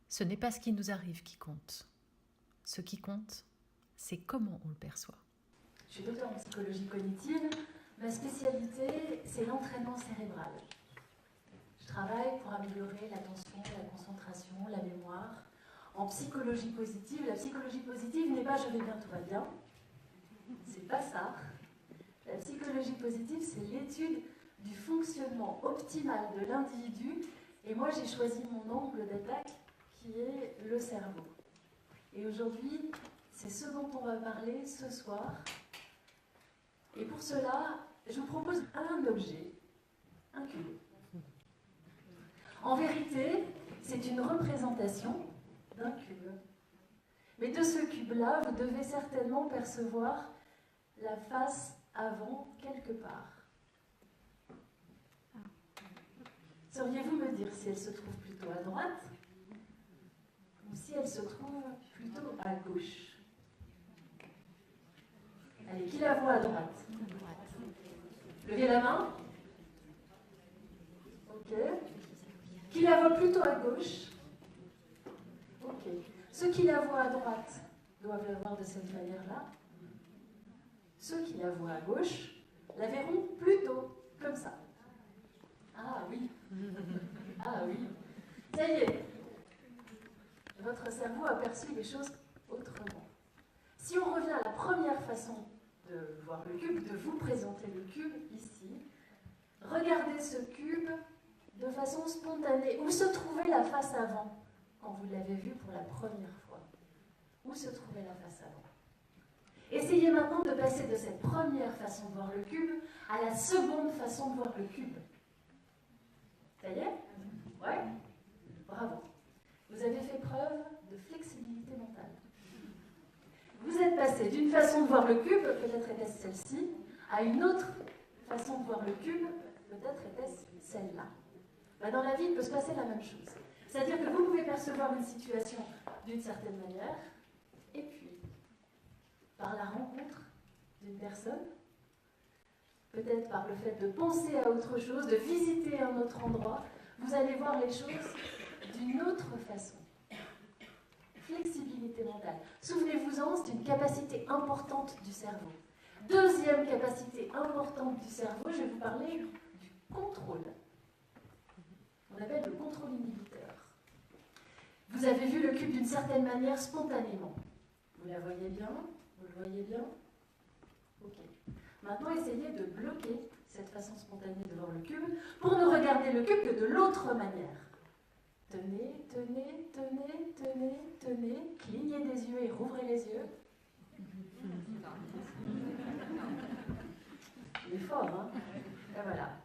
Ce n'est pas ce qui nous arrive qui compte. Ce qui compte, c'est comment on le perçoit. Je suis docteur en psychologie cognitive. Ma spécialité, c'est l'entraînement cérébral. Je travaille pour améliorer l'attention, la concentration, la mémoire. En psychologie positive, la psychologie positive n'est pas « je vais bien, tout va bien ». C'est pas ça. La psychologie positive, c'est l'étude du fonctionnement optimal de l'individu. Et moi, j'ai choisi mon angle d'attaque qui est le cerveau. Et aujourd'hui, c'est ce dont on va parler ce soir. Et pour cela, je vous propose un objet, un cube. En vérité, c'est une représentation d'un cube. Mais de ce cube-là, vous devez certainement percevoir la face avant quelque part. Sauriez-vous me dire si elle se trouve plutôt à droite ou si elle se trouve plutôt à gauche? Allez, qui la voit à droite? Levez la main. Ok. Qui la voit plutôt à gauche? Ok. Ceux qui la voient à droite doivent la voir de cette manière-là. Ceux qui la voient à gauche la verront plutôt comme ça. Ah oui. Ah oui. Ça y est. Votre cerveau a perçu les choses autrement. Si on revient à la première façon de voir le cube, de vous présenter le cube ici, regardez ce cube de façon spontanée. Où se trouvait la face avant quand vous l'avez vu pour la première fois? Où se trouvait la face avant? Essayez maintenant de passer de cette première façon de voir le cube à la seconde façon de voir le cube. Ça y est? Ouais? Bravo. Vous avez fait preuve de flexibilité mentale. Vous êtes passé d'une façon de voir le cube, peut-être était-ce celle-ci, à une autre façon de voir le cube, peut-être était-ce celle-là. Ben dans la vie, il peut se passer la même chose. C'est-à-dire que vous pouvez percevoir une situation d'une certaine manière, et puis, par la rencontre d'une personne, peut-être par le fait de penser à autre chose, de visiter un autre endroit, vous allez voir les choses d'une autre façon. Flexibilité mentale. Souvenez-vous-en, c'est une capacité importante du cerveau. Deuxième capacité importante du cerveau, je vais vous parler du contrôle. On appelle le contrôle inhibiteur. Vous avez vu le cube d'une certaine manière spontanément. Vous la voyez bien? Vous le voyez bien? Ok. Maintenant, essayez de bloquer cette façon spontanée de voir le cube pour ne regarder le cube que de l'autre manière. Tenez, tenez, tenez, tenez, tenez, clignez des yeux et rouvrez les yeux. Il est fort, hein? Et voilà.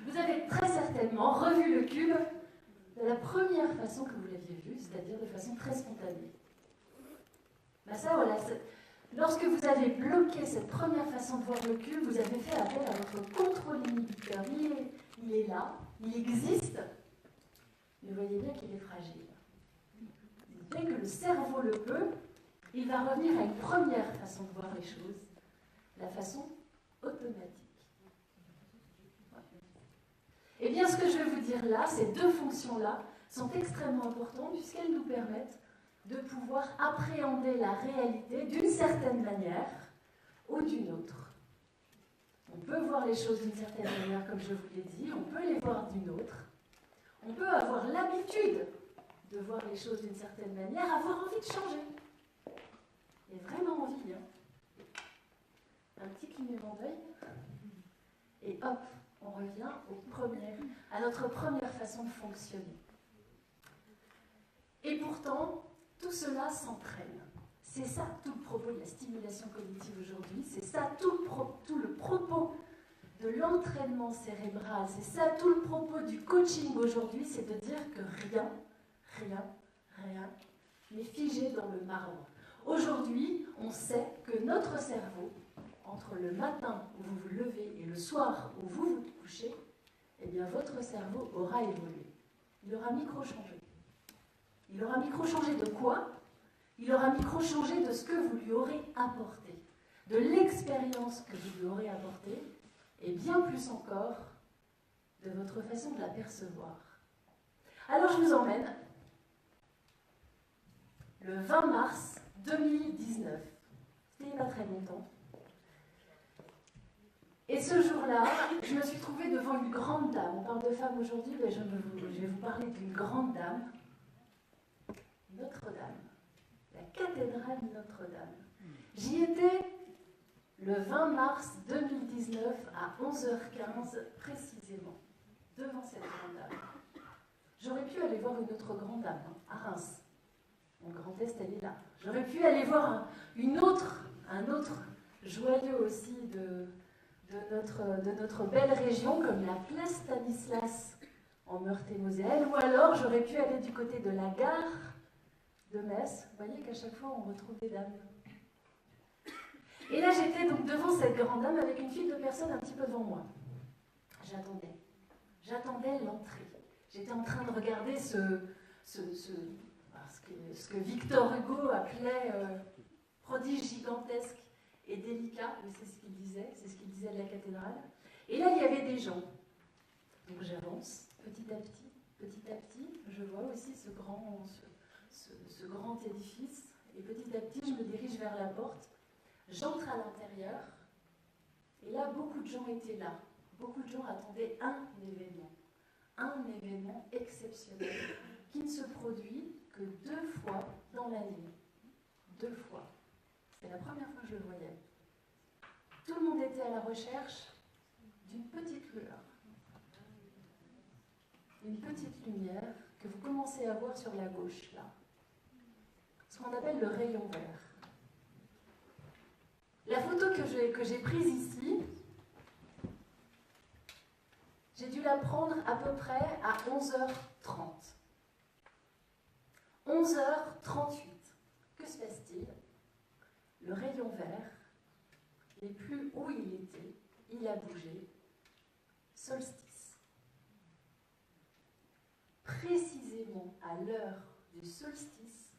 Vous avez très certainement revu le cube de la première façon que vous l'aviez vu, c'est-à-dire de façon très spontanée. Ben ça, voilà. Lorsque vous avez bloqué cette première façon de voir le cube, vous avez fait appel à votre contrôle inhibiteur. Il est là, il existe, mais vous voyez bien qu'il est fragile. Dès que le cerveau le peut, il va revenir à une première façon de voir les choses, la façon automatique. Eh bien, ce que je vais vous dire là, ces deux fonctions-là sont extrêmement importantes puisqu'elles nous permettent de pouvoir appréhender la réalité d'une certaine manière ou d'une autre. On peut voir les choses d'une certaine manière, comme je vous l'ai dit, on peut les voir d'une autre. On peut avoir l'habitude de voir les choses d'une certaine manière, avoir envie de changer. Et vraiment envie, hein. Un petit clignement d'œil, et hop, on revient à notre première façon de fonctionner. Et pourtant, tout cela s'entraîne. C'est ça tout le propos de la stimulation cognitive aujourd'hui, c'est ça tout le propos de l'entraînement cérébral, c'est ça tout le propos du coaching aujourd'hui, c'est de dire que rien n'est figé dans le marbre. Aujourd'hui, on sait que notre cerveau, entre le matin où vous vous levez et le soir où vous vous couchez, eh bien votre cerveau aura évolué. Il aura micro-changé. Il aura micro-changé de quoi? Il aura micro-changé de ce que vous lui aurez apporté, de l'expérience que vous lui aurez apportée, et bien plus encore, de votre façon de la percevoir. Alors je vous emmène le 20 mars 2019. C'était il n'y a pas très longtemps. Et ce jour-là, je me suis trouvée devant une grande dame. On parle de femmes aujourd'hui, mais je vais vous parler d'une grande dame. Notre-Dame. La cathédrale Notre-Dame. J'y étais le 20 mars 2019 à 11h15 précisément, devant cette grande dame. J'aurais pu aller voir une autre grande dame, à Reims. Mon Grand Est, elle est là. J'aurais pu aller voir un autre joyau aussi de notre belle région, comme la place Stanislas en Meurthe-et-Moselle, ou alors j'aurais pu aller du côté de la gare de Metz. Vous voyez qu'à chaque fois, on retrouve des dames. Et là, j'étais donc devant cette grande dame avec une file de personnes un petit peu devant moi. J'attendais l'entrée. J'étais en train de regarder ce que Victor Hugo appelait prodige gigantesque et délicat, mais c'est ce qu'il disait de la cathédrale. Et là, il y avait des gens. Donc j'avance petit à petit, je vois aussi ce grand édifice, et petit à petit, je me dirige vers la porte. J'entre à l'intérieur, et là, beaucoup de gens étaient là. Beaucoup de gens attendaient un événement exceptionnel qui ne se produit que 2 fois dans l'année. 2 fois. C'est la première fois que je le voyais. Tout le monde était à la recherche d'une petite lueur. Une petite lumière que vous commencez à voir sur la gauche, là. Ce qu'on appelle le rayon vert. La photo que j'ai prise ici, j'ai dû la prendre à peu près à 11h30. 11h38. Que se passe-t-il? Le rayon vert n'est plus où il était, il a bougé. Solstice. Précisément à l'heure du solstice,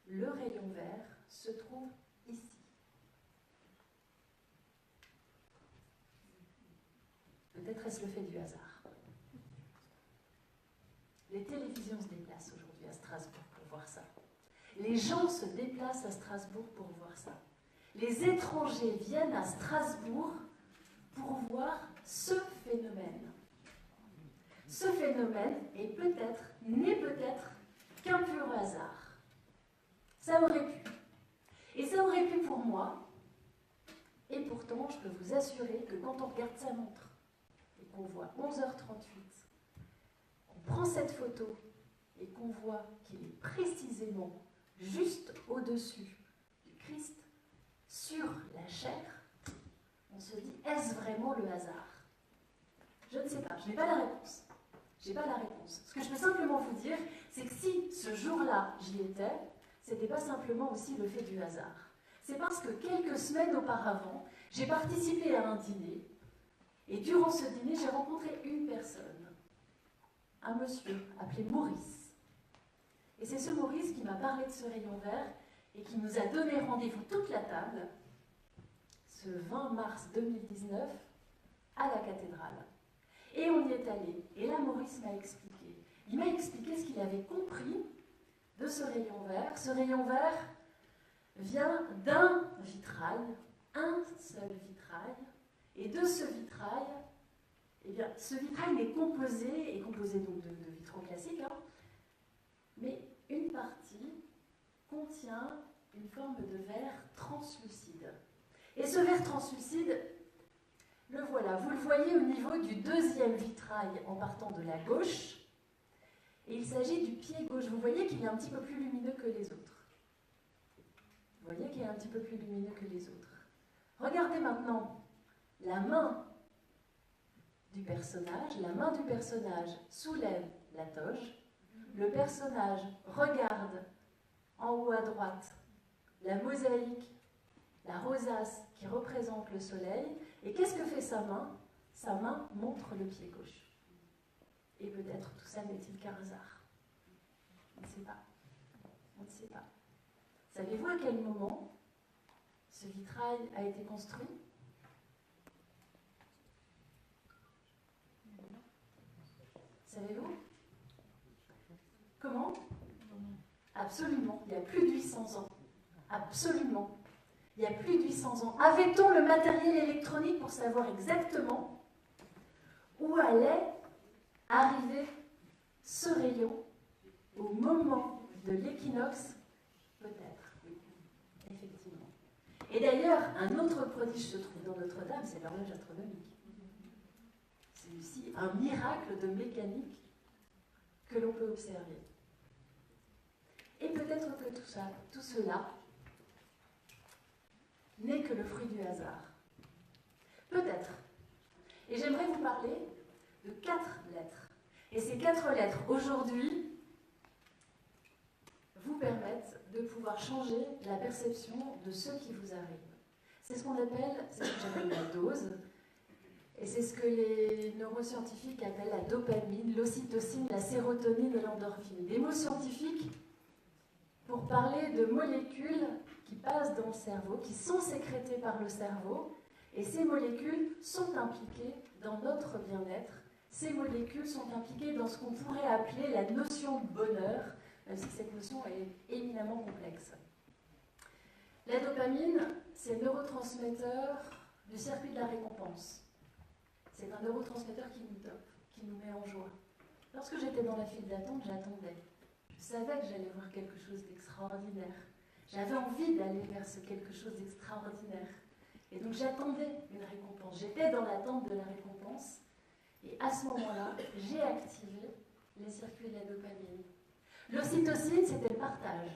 le rayon vert se trouve ici. Peut-être est-ce le fait du hasard. Les télévisions se déplacent aujourd'hui à Strasbourg pour voir ça. Les gens se déplacent à Strasbourg pour voir ça. Les étrangers viennent à Strasbourg pour voir ce phénomène. Ce phénomène n'est peut-être qu'un pur hasard. Ça aurait pu. Et ça aurait pu pour moi. Et pourtant, je peux vous assurer que quand on regarde sa montre et qu'on voit 11h38, qu'on prend cette photo et qu'on voit qu'il est précisément juste au-dessus du Christ, sur la chair, on se dit, est-ce vraiment le hasard? Je ne sais pas, je n'ai pas la réponse. Ce que je peux simplement vous dire, c'est que si ce jour-là, j'y étais, ce n'était pas simplement aussi le fait du hasard. C'est parce que quelques semaines auparavant, j'ai participé à un dîner, et durant ce dîner, j'ai rencontré une personne, un monsieur appelé Maurice. Et c'est ce Maurice qui m'a parlé de ce rayon vert et qui nous a donné rendez-vous toute la table, ce 20 mars 2019, à la cathédrale. Et on y est allé. Et là, Maurice m'a expliqué. Il m'a expliqué ce qu'il avait compris de ce rayon vert. Ce rayon vert vient d'un vitrail, un seul vitrail. Et de ce vitrail, eh bien, ce vitrail est composé donc de vitraux classiques, hein, mais une partie contient une forme de verre translucide. Et ce verre translucide, le voilà. Vous le voyez au niveau du deuxième vitrail en partant de la gauche. Et il s'agit du pied gauche. Vous voyez qu'il est un petit peu plus lumineux que les autres. Regardez maintenant la main du personnage. La main du personnage soulève la toge. Le personnage regarde en haut à droite la mosaïque, la rosace qui représente le soleil. Et qu'est-ce que fait sa main? Sa main montre le pied gauche. Et peut-être tout ça n'est-il qu'un hasard? On ne sait pas. Savez-vous à quel moment ce vitrail a été construit? Savez-vous? Comment? À Absolument, il y a plus de 800 ans. Absolument. Il y a plus de 800 ans. Avait-on le matériel électronique pour savoir exactement où allait arriver ce rayon au moment de l'équinoxe? Peut-être, oui, effectivement. Et d'ailleurs, un autre prodige se trouve dans Notre-Dame, c'est l'horloge astronomique. C'est aussi un miracle de mécanique que l'on peut observer. Et peut-être que tout cela n'est que le fruit du hasard. Peut-être. Et j'aimerais vous parler de 4 lettres. Et ces 4 lettres, aujourd'hui, vous permettent de pouvoir changer la perception de ce qui vous arrive. C'est ce qu'on appelle, c'est ce que j'appelle la dose. Et c'est ce que les neuroscientifiques appellent la dopamine, l'ocytocine, la sérotonine et l'endorphine. Des mots scientifiques pour parler de molécules qui passent dans le cerveau, qui sont sécrétées par le cerveau, et ces molécules sont impliquées dans notre bien-être. Ces molécules sont impliquées dans ce qu'on pourrait appeler la notion de bonheur, même si cette notion est éminemment complexe. La dopamine, c'est le neurotransmetteur du circuit de la récompense. C'est un neurotransmetteur qui nous dope, qui nous met en joie. Lorsque j'étais dans la file d'attente, j'attendais. Je savais que j'allais voir quelque chose d'extraordinaire. J'avais envie d'aller vers ce quelque chose d'extraordinaire. Et donc j'attendais une récompense. J'étais dans l'attente de la récompense. Et à ce moment-là, j'ai activé les circuits de la dopamine. L'ocytocine, c'était le partage.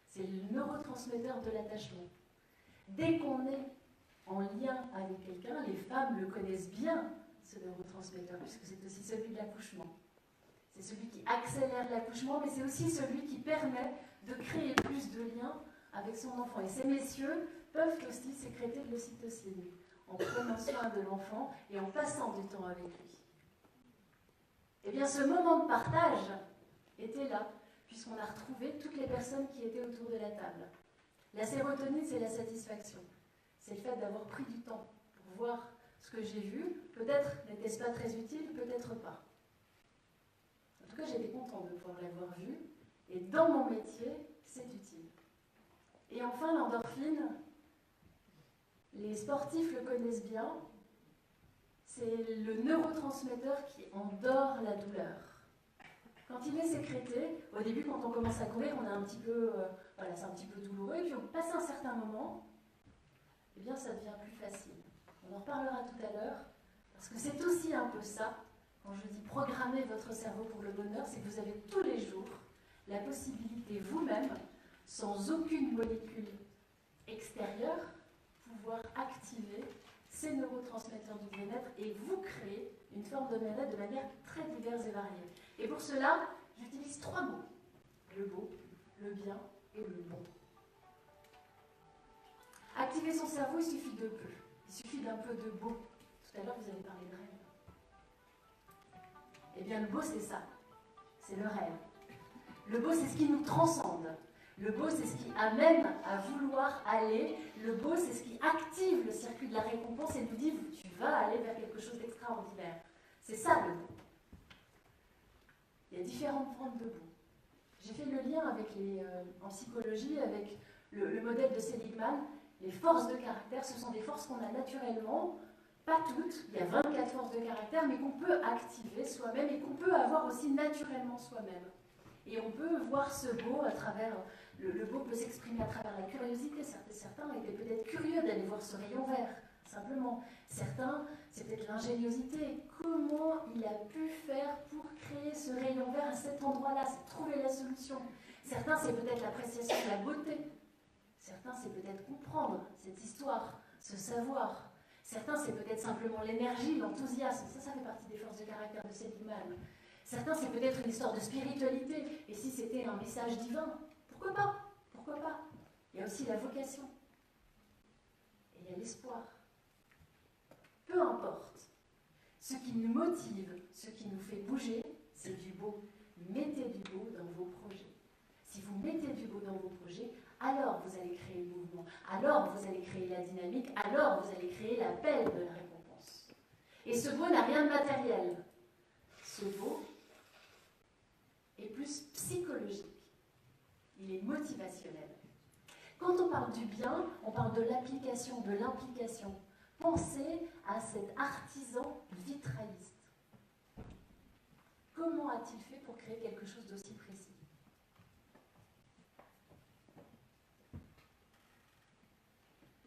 C'est le neurotransmetteur de l'attachement. Dès qu'on est en lien avec quelqu'un, les femmes le connaissent bien, ce neurotransmetteur, puisque c'est aussi celui de l'accouchement. C'est celui qui accélère l'accouchement, mais c'est aussi celui qui permet de créer plus de liens avec son enfant. Et ces messieurs peuvent aussi sécréter de l'ocytocine en prenant soin de l'enfant et en passant du temps avec lui. Eh bien, ce moment de partage était là, puisqu'on a retrouvé toutes les personnes qui étaient autour de la table. La sérotonine, c'est la satisfaction. C'est le fait d'avoir pris du temps pour voir ce que j'ai vu. Peut-être n'était-ce pas très utile, peut-être pas. En tout cas, j'étais contente de pouvoir l'avoir vu. Et dans mon métier, c'est utile. Et enfin, l'endorphine, les sportifs le connaissent bien. C'est le neurotransmetteur qui endort la douleur. Quand il est sécrété, au début, quand on commence à courir, on a un petit peu, c'est un petit peu douloureux. Et puis, au passé un certain moment, eh bien, ça devient plus facile. On en reparlera tout à l'heure, parce que c'est aussi un peu ça, quand je dis programmer votre cerveau pour le bonheur, c'est que vous avez tous les jours la possibilité vous-même, sans aucune molécule extérieure, pouvoir activer ces neurotransmetteurs du bien-être et vous créer une forme de bien-être de manière très diverse et variée. Et pour cela, j'utilise 3 mots. Le beau, le bien et le bon. Activer son cerveau, il suffit de peu. Il suffit d'un peu de beau. Tout à l'heure, vous avez parlé de rêve. Eh bien, le beau, c'est ça. C'est le rêve. Le beau, c'est ce qui nous transcende. Le beau, c'est ce qui amène à vouloir aller. Le beau, c'est ce qui active le circuit de la récompense et nous dit « tu vas aller vers quelque chose d'extraordinaire ». C'est ça, le beau. Il y a différentes formes de beau. J'ai fait le lien avec en psychologie avec le modèle de Seligman. Les forces de caractère, ce sont des forces qu'on a naturellement, pas toutes, il y a 24 forces de caractère, mais qu'on peut activer soi-même et qu'on peut avoir aussi naturellement soi-même. Et on peut voir ce beau à travers, le beau peut s'exprimer à travers la curiosité. Certains étaient peut-être curieux d'aller voir ce rayon vert, simplement. Certains, c'est peut-être l'ingéniosité. Comment il a pu faire pour créer ce rayon vert à cet endroit-là, c'est trouver la solution. Certains, c'est peut-être l'appréciation de la beauté. Certains, c'est peut-être comprendre cette histoire, ce savoir. Certains, c'est peut-être simplement l'énergie, l'enthousiasme. Ça fait partie des forces de caractère de Seligman. Certains, c'est peut-être une histoire de spiritualité. Et si c'était un message divin, pourquoi pas? Pourquoi pas? Il y a aussi la vocation. Et il y a l'espoir. Peu importe. Ce qui nous motive, ce qui nous fait bouger, c'est du beau. Mettez du beau dans vos projets. Si vous mettez du beau dans vos projets, alors vous allez créer le mouvement, alors vous allez créer la dynamique, alors vous allez créer l'appel de la récompense. Et ce beau n'a rien de matériel. Ce beau est plus psychologique. Il motivationnel. Quand on parle du bien, on parle de l'application, de l'implication. Pensez à cet artisan vitrailliste. Comment a-t-il fait pour créer quelque chose d'aussi précis?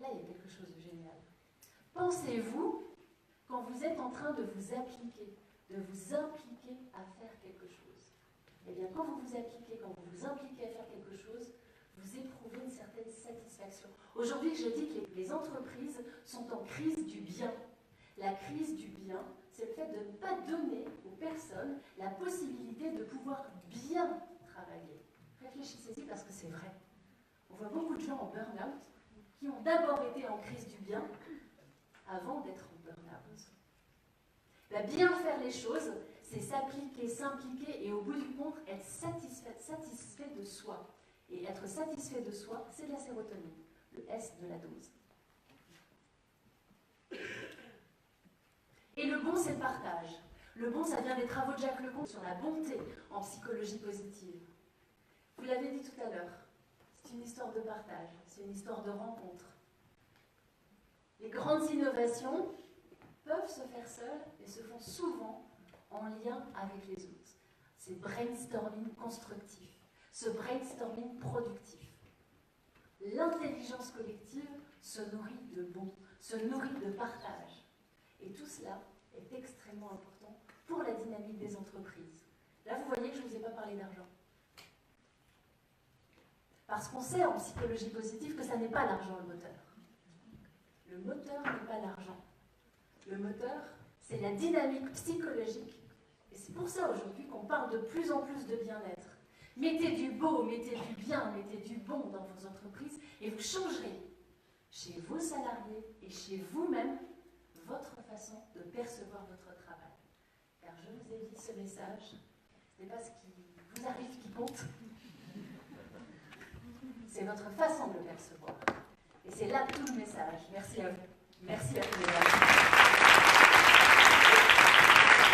Là, il y a quelque chose de génial. Pensez-vous, quand vous êtes en train de vous appliquer, de vous impliquer à faire quelque chose, eh bien, quand vous vous appliquez, quand vous vous impliquez à faire quelque chose, vous éprouvez une certaine satisfaction. Aujourd'hui, je dis que les entreprises sont en crise du bien. La crise du bien, c'est le fait de ne pas donner aux personnes la possibilité de pouvoir bien travailler. Réfléchissez-y parce que c'est vrai. On voit beaucoup de gens en burn-out qui ont d'abord été en crise du bien avant d'être en burn-out. Bien faire les choses, c'est s'appliquer, s'impliquer et au bout du compte, être satisfait de soi. Et être satisfait de soi, c'est de la sérotonine, le S de la dose. Et le bon, c'est le partage. Le bon, ça vient des travaux de Jacques Lecomte sur la bonté en psychologie positive. Vous l'avez dit tout à l'heure, c'est une histoire de partage, c'est une histoire de rencontre. Les grandes innovations peuvent se faire seules, mais se font souvent en lien avec les autres. C'est brainstorming constructif, ce brainstorming productif. L'intelligence collective se nourrit de bon, se nourrit de partage. Et tout cela est extrêmement important pour la dynamique des entreprises. Là, vous voyez que je ne vous ai pas parlé d'argent. Parce qu'on sait en psychologie positive que ça n'est pas l'argent le moteur. Le moteur n'est pas l'argent. Le moteur, c'est la dynamique psychologique. Et c'est pour ça aujourd'hui qu'on parle de plus en plus de bien-être. Mettez du beau, mettez du bien, mettez du bon dans vos entreprises et vous changerez chez vos salariés et chez vous-même votre façon de percevoir votre travail. Car je vous ai dit, ce message, ce n'est pas ce qui vous arrive qui compte, c'est votre façon de le percevoir. Et c'est là tout le message. Merci à vous. Merci à tous les gars.